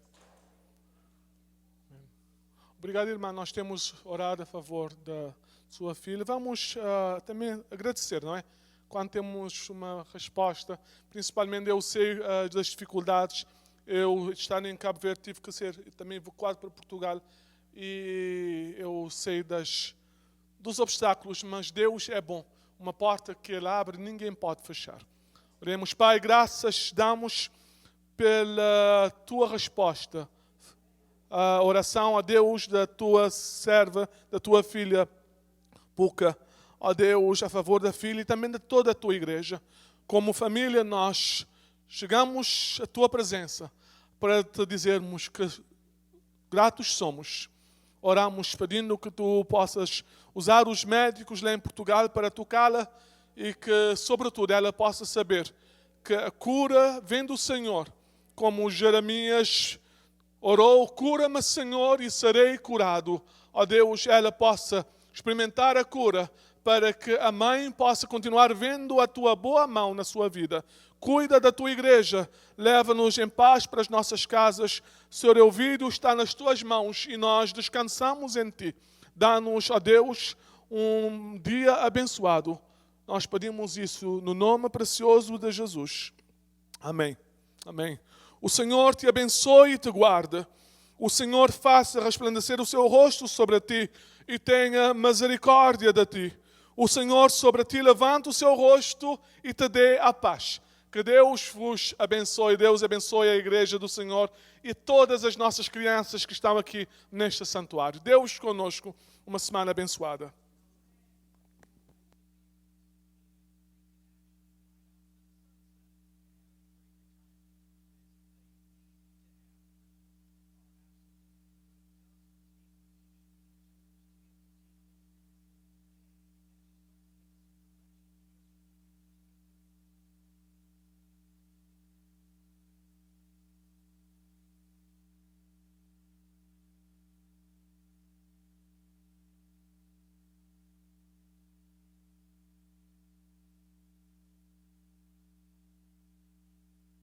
Obrigado, irmã. Nós temos orado a favor da sua filha. Vamos também agradecer, não é? Quando temos uma resposta, principalmente eu sei das dificuldades. Eu, estando em Cabo Verde, tive que ser também evacuado para Portugal. e eu sei dos obstáculos, mas Deus é bom. Uma porta que Ele abre, ninguém pode fechar. Oremos, Pai, graças damos pela Tua resposta. A oração a Deus da Tua serva, da Tua filha Puca. Ó Deus, a favor da filha e também de toda a Tua igreja. Como família, nós chegamos à Tua presença para Te dizermos que gratos somos. Oramos pedindo que Tu possas usar os médicos lá em Portugal para tocá-la e que, sobretudo, ela possa saber que a cura vem do Senhor. Como Jeremias orou, cura-me, Senhor, e serei curado. Ó Deus, ela possa experimentar a cura para que a mãe possa continuar vendo a Tua boa mão na sua vida. Cuida da Tua igreja, leva-nos em paz para as nossas casas. Senhor, o ouvido está nas Tuas mãos e nós descansamos em Ti. Dá-nos, ó Deus, um dia abençoado. Nós pedimos isso no nome precioso de Jesus. Amém. Amém. O Senhor te abençoe e te guarde. O Senhor faça resplandecer o seu rosto sobre ti e tenha misericórdia de ti. O Senhor sobre ti levanta o seu rosto e te dê a paz. Que Deus vos abençoe. Deus abençoe a igreja do Senhor e todas as nossas crianças que estão aqui neste santuário. Deus conosco. Uma semana abençoada.